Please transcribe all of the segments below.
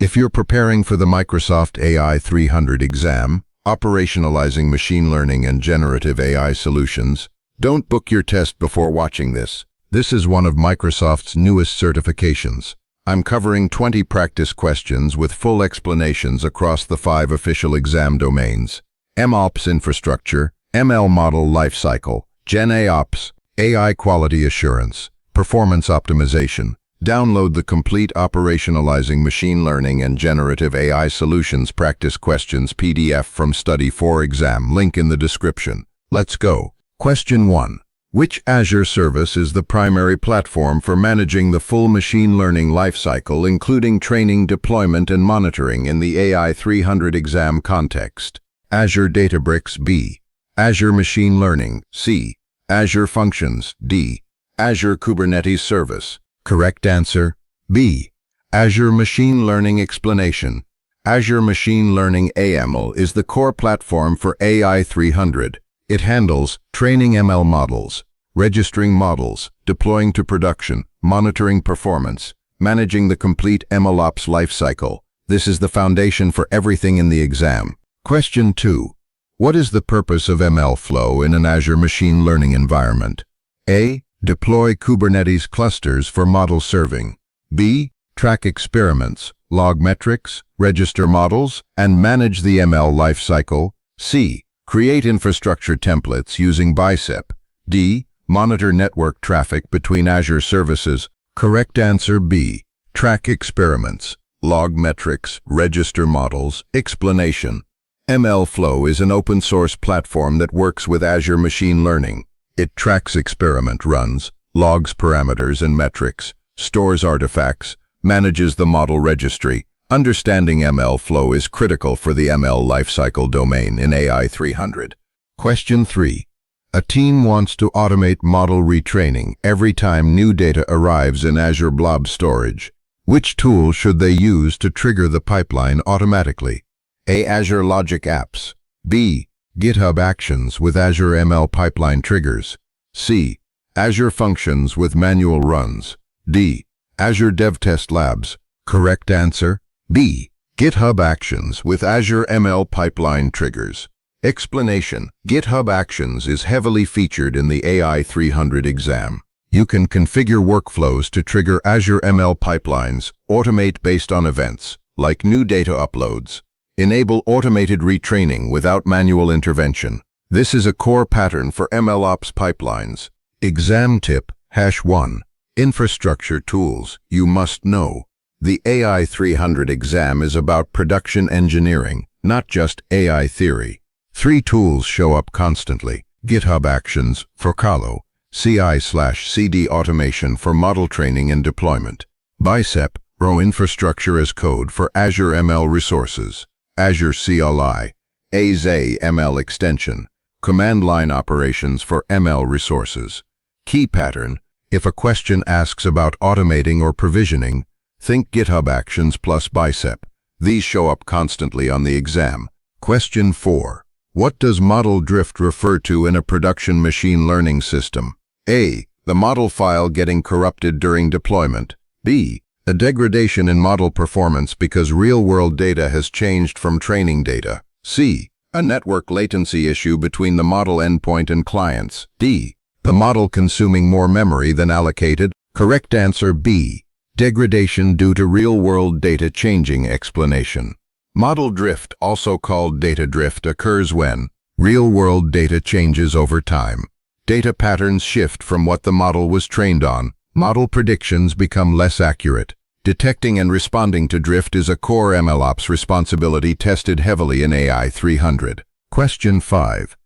If you're preparing for the Microsoft AI-300 exam, Operationalizing Machine Learning and Generative AI Solutions, don't book your test before watching this. This is one of Microsoft's newest certifications. I'm covering 20 practice questions with full explanations across the 5 official exam domains: MLOps infrastructure, ML model lifecycle, GenAIOps, AI quality assurance, performance optimization. Download the complete Operationalizing Machine Learning and Generative AI Solutions Practice Questions PDF from Study 4 exam, link in the description. Let's go. Question 1. Which Azure service is the primary platform for managing the full machine learning lifecycle, including training, deployment, and monitoring in the AI-300 exam context? Azure Databricks, B. Azure Machine Learning, C. Azure Functions, D. Azure Kubernetes Service. Correct answer, B. Azure Machine Learning Explanation. Azure Machine Learning AML is the core platform for AI-300. It handles training ML models, registering models, deploying to production, monitoring performance, managing the complete MLOps lifecycle. This is the foundation for everything in the exam. Question 2. What is the purpose of MLflow in an Azure machine learning environment? A. Deploy Kubernetes clusters for model serving. B. Track experiments, log metrics, register models, and manage the ML lifecycle. C. Create infrastructure templates using Bicep. D. Monitor network traffic between Azure services. Correct answer, B. Track experiments, log metrics, register models. Explanation. MLflow is an open-source platform that works with Azure Machine Learning. It tracks experiment runs, logs parameters and metrics, stores artifacts, manages the model registry. Understanding MLflow is critical for the ML lifecycle domain in AI-300. Question 3. A team wants to automate model retraining every time new data arrives in Azure Blob Storage. Which tool should they use to trigger the pipeline automatically? A. Azure Logic Apps. B. GitHub Actions with Azure ML Pipeline Triggers. C. Azure Functions with manual runs. D. Azure DevTest Labs. Correct answer, B. GitHub Actions with Azure ML Pipeline Triggers. Explanation. GitHub Actions is heavily featured in the AI-300 exam. You can configure workflows to trigger Azure ML pipelines, automate based on events, like new data uploads. Enable automated retraining without manual intervention. This is a core pattern for MLOps pipelines. Exam tip, #1. Infrastructure tools you must know. The AI-300 exam is about production engineering, not just AI theory. 3 tools show up constantly: GitHub Actions for Calo, CI/CD automation for model training and deployment, Bicep, raw infrastructure as code for Azure ML resources, Azure CLI, Azure ML extension, command line operations for ML resources. Key pattern: if a question asks about automating or provisioning, think GitHub Actions plus Bicep. These show up constantly on the exam. Question 4. What does model drift refer to in a production machine learning system? A. The model file getting corrupted during deployment. B. A degradation in model performance because real-world data has changed from training data. C. A network latency issue between the model endpoint and clients. D. The model consuming more memory than allocated. Correct answer, B. Degradation due to real-world data changing. Explanation. Model drift, also called data drift, occurs when real-world data changes over time. Data patterns shift from what the model was trained on. Model predictions become less accurate. Detecting and responding to drift is a core MLOps responsibility tested heavily in AI-300. Question 5.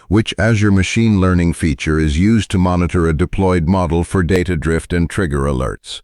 Which Azure machine learning feature is used to monitor a deployed model for data drift and trigger alerts?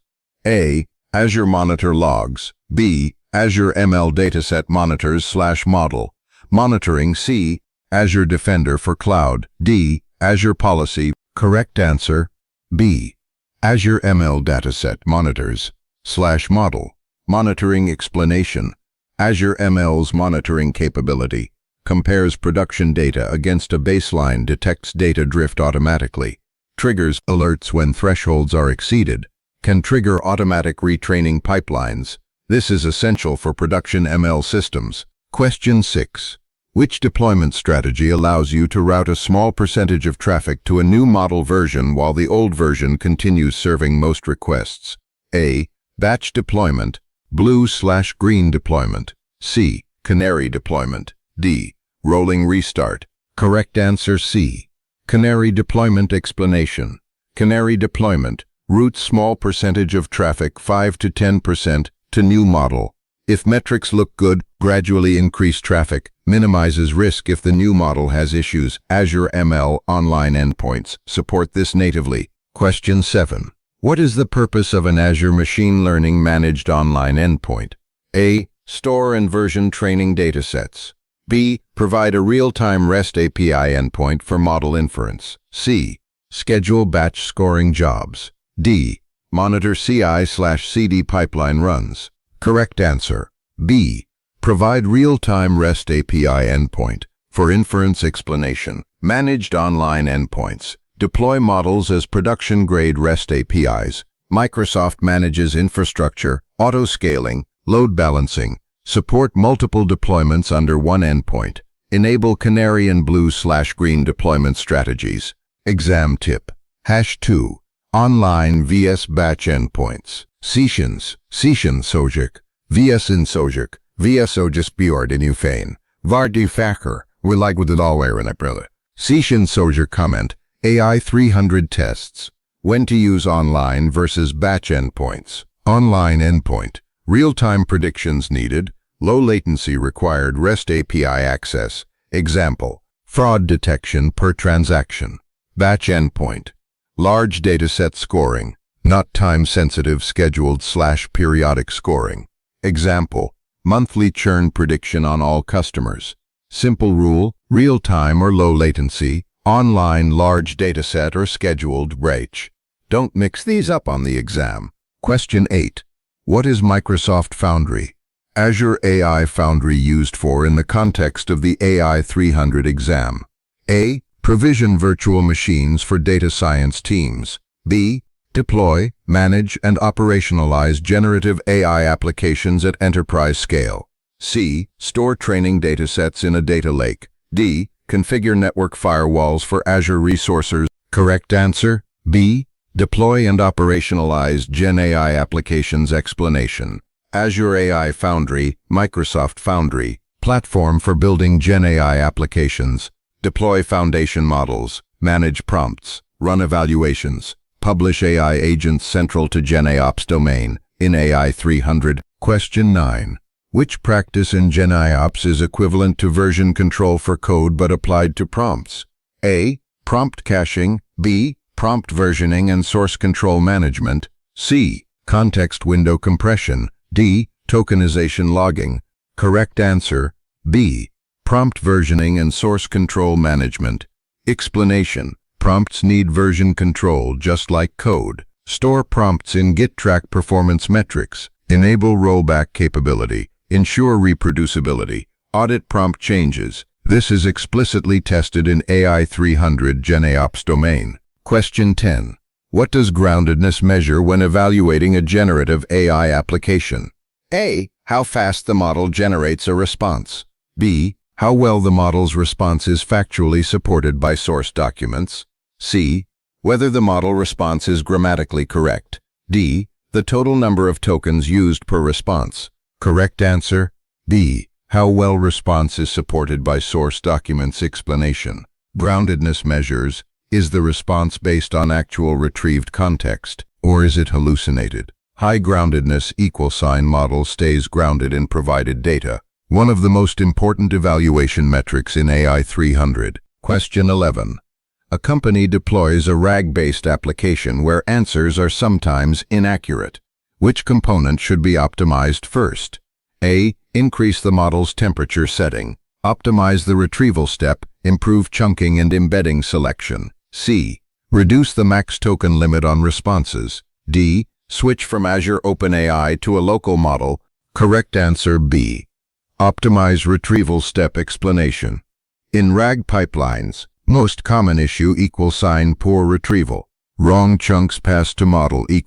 A. Azure Monitor Logs. B. Azure ML Dataset Monitors/Model Monitoring. C. Azure Defender for Cloud. D. Azure Policy. Correct answer, B. Azure ML Dataset Monitors/Model Monitoring. Explanation. Azure ML's monitoring capability compares production data against a baseline, detects data drift automatically, triggers alerts when thresholds are exceeded, can trigger automatic retraining pipelines. This is essential for production ML systems. Question 6. Which deployment strategy allows you to route a small percentage of traffic to a new model version while the old version continues serving most requests? A. Batch deployment, blue/green deployment. C. Canary deployment. D. Rolling restart. Correct answer C. Canary deployment. Explanation. Canary deployment routes small percentage of traffic, 5 to 10%, to new model. If metrics look good, gradually increase traffic, minimizes risk if the new model has issues. Azure ML online endpoints support this natively. Question 7. What is the purpose of an Azure machine learning managed online endpoint? A. Store and version training datasets. B. Provide a real-time REST API endpoint for model inference. C. Schedule batch scoring jobs. D. Monitor CI/CD pipeline runs. Correct answer. B. Provide real-time REST API endpoint for inference. Explanation. Managed online endpoints deploy models as production-grade REST APIs. Microsoft manages infrastructure, auto-scaling, load balancing, support multiple deployments under one endpoint. Enable Canary and blue/green deployment strategies. Exam tip. #2. Online vs batch endpoints. Sessions sojik, vs in sojik, vs ojust bjord in ufane. Var du facker, we like with it all where in a brother. Session sojik comment, AI-300 tests. When to use online versus batch endpoints. Online endpoint. Real-time predictions needed. Low latency required REST API access. Example. Fraud detection per transaction. Batch endpoint. Large dataset scoring. Not time-sensitive scheduled/periodic scoring. Example. Monthly churn prediction on all customers. Simple rule. Real-time or low latency. Online large dataset or scheduled RACH. Don't mix these up on the exam. Question 8. What is Microsoft Foundry? Azure AI Foundry used for in the context of the AI-300 exam. A. Provision virtual machines for data science teams. B. Deploy, manage, and operationalize generative AI applications at enterprise scale. C. Store training datasets in a data lake. D. Configure network firewalls for Azure resources. Correct answer. B. Deploy and operationalize GenAI applications. Explanation. Azure AI Foundry, Microsoft Foundry, platform for building GenAI applications. Deploy foundation models, manage prompts, run evaluations, publish AI agents central to GenAIOps domain in AI-300. Question 9. Which practice in GenAIOps is equivalent to version control for code but applied to prompts? A. Prompt caching. B. Prompt versioning and source control management. C. Context window compression. D. Tokenization logging. Correct answer. B. Prompt versioning and source control management. Explanation. Prompts need version control just like code. Store prompts in Git, track performance metrics. Enable rollback capability. Ensure reproducibility. Audit prompt changes. This is explicitly tested in AI-300 GenAIOps domain. Question 10. What does groundedness measure when evaluating a generative AI application? A. How fast the model generates a response. B. How well the model's response is factually supported by source documents. C. Whether the model response is grammatically correct. D. The total number of tokens used per response. Correct answer. B. How well response is supported by source documents. Explanation. Groundedness measures, is the response based on actual retrieved context, or is it hallucinated? High groundedness =, model stays grounded in provided data. One of the most important evaluation metrics in AI-300. Question 11. A company deploys a RAG-based application where answers are sometimes inaccurate. Which component should be optimized first? A. Increase the model's temperature setting. Optimize the retrieval step, improve chunking and embedding selection. C. Reduce the max token limit on responses. D. Switch from Azure OpenAI to a local model. Correct answer B. Optimize retrieval step. Explanation. In RAG pipelines, most common issue =, poor retrieval. Wrong chunks passed to model =,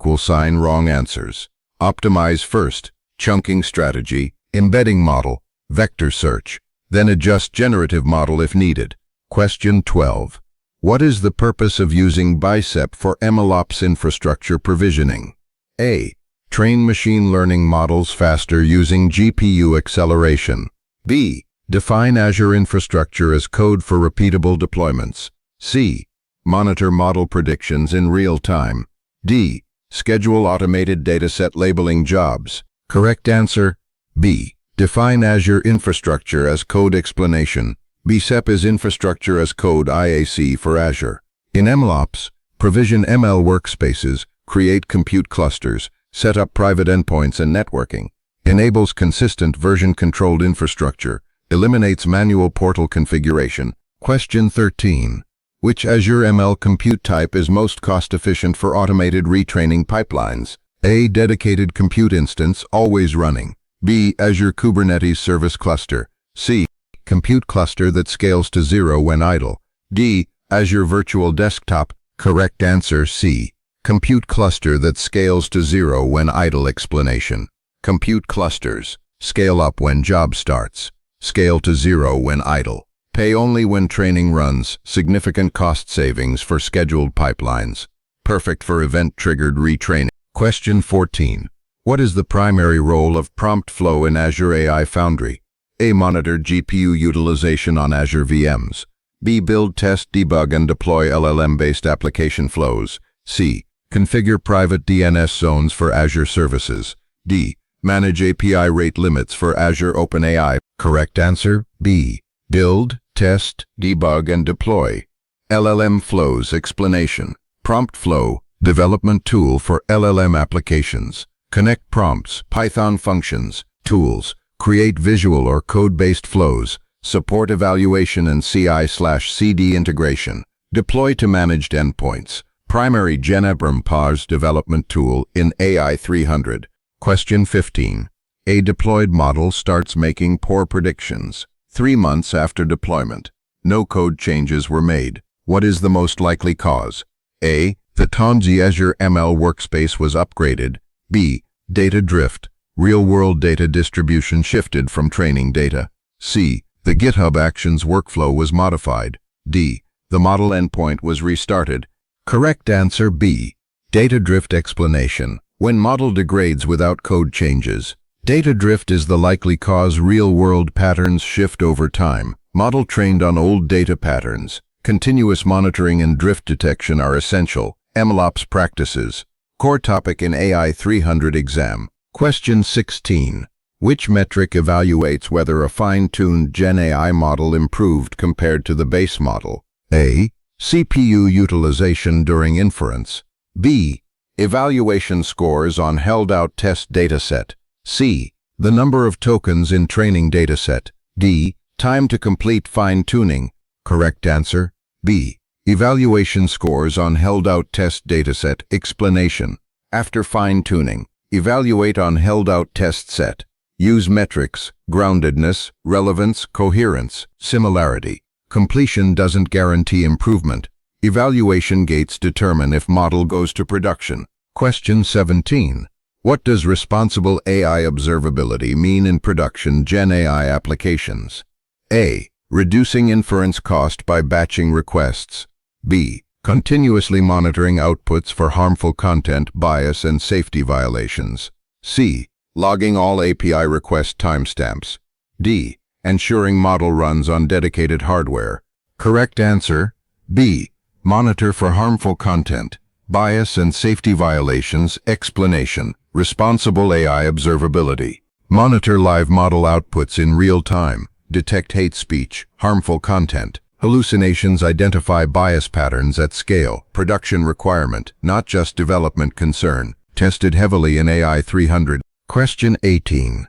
wrong answers. Optimize first. chunking strategy, embedding model, vector search. Then adjust generative model if needed. Question 12. What is the purpose of using Bicep for MLOps infrastructure provisioning? A. Train machine learning models faster using GPU acceleration. B. Define Azure infrastructure as code for repeatable deployments. C. Monitor model predictions in real time. D. Schedule automated dataset labeling jobs. Correct answer, B. Define Azure infrastructure as code explanation. Bicep is infrastructure as code IAC for Azure. In MLOps, provision ML workspaces, create compute clusters, set up private endpoints and networking, enables consistent version-controlled infrastructure, eliminates manual portal configuration. Question 13. Which Azure ML compute type is most cost-efficient for automated retraining pipelines? A. Dedicated compute instance, always running. B. Azure Kubernetes Service Cluster. C. Compute cluster that scales to 0 when idle. D. Azure Virtual Desktop. Correct answer C. Compute cluster that scales to 0 when idle. Explanation. Compute clusters scale up when job starts, scale to 0 when idle, pay only when training runs. Significant cost savings for scheduled pipelines. Perfect for event-triggered retraining. Question 14. What is the primary role of prompt flow in Azure AI Foundry? A. Monitor GPU utilization on Azure VMs. B. Build, test, debug, and deploy LLM-based application flows. C. Configure private DNS zones for Azure services. D. Manage API rate limits for Azure OpenAI. Correct answer, B. Build, test, debug, and deploy LLM flows. Explanation. Prompt flow, development tool for LLM applications. Connect prompts, Python functions, tools, create visual or code-based flows, support evaluation and CI/CD integration, deploy to managed endpoints. Primary GenAIOps development tool in AI-300. Question 15. A deployed model starts making poor predictions. 3 months after deployment, no code changes were made. What is the most likely cause? A. The Foundry Azure ML workspace was upgraded. B. Data drift. Real-world data distribution shifted from training data. C. The GitHub Actions workflow was modified. D. The model endpoint was restarted. Correct answer B. Data drift. Explanation. When model degrades without code changes, data drift is the likely cause. Real-world patterns shift over time. Model trained on old data patterns. Continuous monitoring and drift detection are essential. MLOps practices. Core topic in AI-300 exam. Question 16. Which metric evaluates whether a fine-tuned GenAI model improved compared to the base model? A. CPU utilization during inference. B. Evaluation scores on held-out test dataset. C. The number of tokens in training dataset. D. Time to complete fine-tuning. Correct answer, B. Evaluation scores on held-out test dataset. Explanation. After fine-tuning, evaluate on held-out test set. Use metrics, groundedness, relevance, coherence, similarity. Completion doesn't guarantee improvement. Evaluation gates determine if model goes to production. Question 17. What does responsible AI observability mean in production GenAI applications? A. Reducing inference cost by batching requests. B. Continuously monitoring outputs for harmful content, bias, and safety violations. C. Logging all API request timestamps. D. Ensuring model runs on dedicated hardware. Correct answer, B. Monitor for harmful content, bias, and safety violations. Explanation. Responsible AI observability. Monitor live model outputs in real time. Detect hate speech, harmful content, hallucinations. Identify bias patterns at scale. Production requirement, not just development concern. Tested heavily in AI-300. Question 18.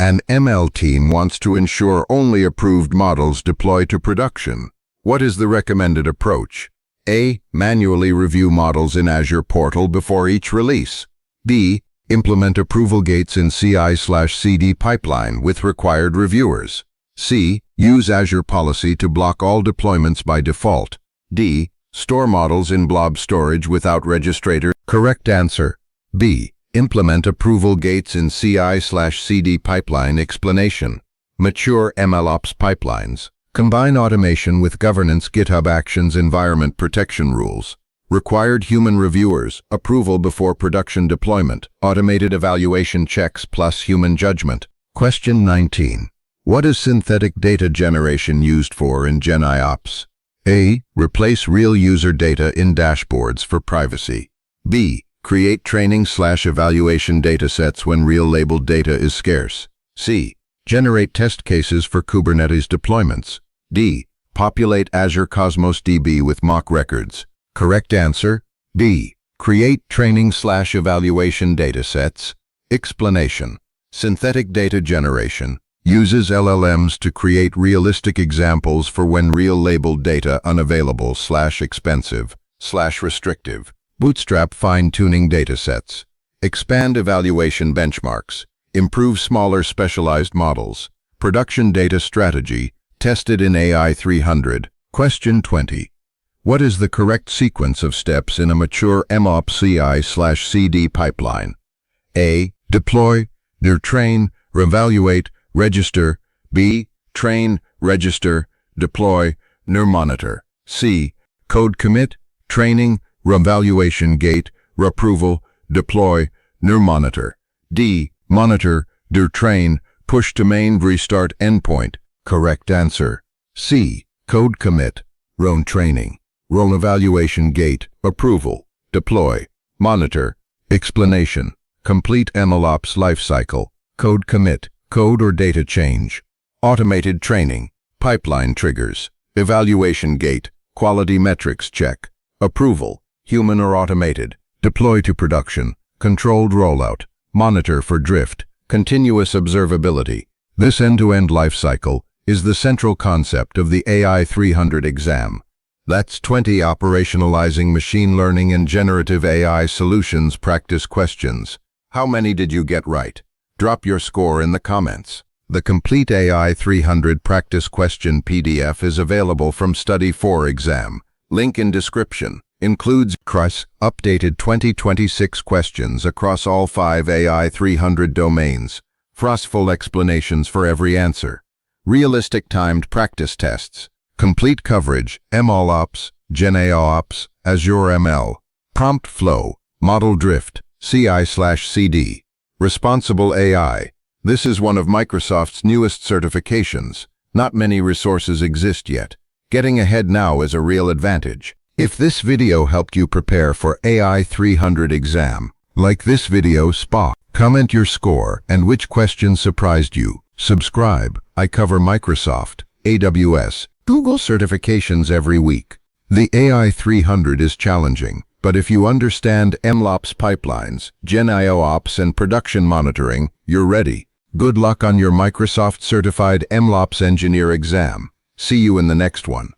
An ML team wants to ensure only approved models deploy to production. What is the recommended approach? A. Manually review models in Azure portal before each release. B. Implement approval gates in CI/CD pipeline with required reviewers. C. Use Azure policy to block all deployments by default. D. Store models in blob storage without registrator. Correct answer, B. Implement approval gates in CI/CD pipeline explanation. Mature MLOps pipelines. Combine automation with governance GitHub Actions environment protection rules. Required human reviewers, approval before production deployment, automated evaluation checks plus human judgment. Question 19. What is synthetic data generation used for in GenAIOps? A. Replace real user data in dashboards for privacy. B. Create training/evaluation datasets when real labeled data is scarce. C. Generate test cases for Kubernetes deployments. D. Populate Azure Cosmos DB with mock records. Correct answer, B. Create training/evaluation datasets. Explanation. Synthetic data generation uses LLMs to create realistic examples for when real labeled data unavailable/expensive/restrictive. Bootstrap fine-tuning datasets. Expand evaluation benchmarks. Improve smaller specialized models. Production data strategy tested in AI-300. Question 20. What is the correct sequence of steps in a mature MLOps CI/CD pipeline? A. Deploy, train, reevaluate, register. B. Train, register, deploy, monitor. C. Code commit, training, reevaluation gate, approval, deploy, monitor. D. Monitor, train, push to main, restart endpoint. Correct answer. C. Code commit, training, evaluation gate, approval, deploy, monitor. Explanation. Complete MLOps lifecycle. Code commit, code or data change. Automated training, pipeline triggers. Evaluation gate, quality metrics check. Approval, human or automated. Deploy to production, controlled rollout. Monitor for drift, continuous observability. This end-to-end lifecycle is the central concept of the AI-300 exam. That's 20 operationalizing machine learning and generative AI solutions practice questions. How many did you get right? Drop your score in the comments. The complete AI-300 practice question PDF is available from Study 4 exam. Link in description. Includes updated 2026 questions across all 5 AI-300 domains. Full explanations for every answer. Realistic timed practice tests. Complete coverage, MLOps, GenAIOps, Azure ML. Prompt flow, model drift, CI/CD. Responsible AI. This is one of Microsoft's newest certifications. Not many resources exist yet. Getting ahead now is a real advantage. If this video helped you prepare for AI-300 exam, like this video comment your score and which question surprised you. Subscribe. I cover Microsoft, AWS, Google certifications every week. The AI-300 is challenging, but if you understand MLOps pipelines, GenAIOps and production monitoring, you're ready. Good luck on your Microsoft certified MLOps engineer exam. See you in the next one.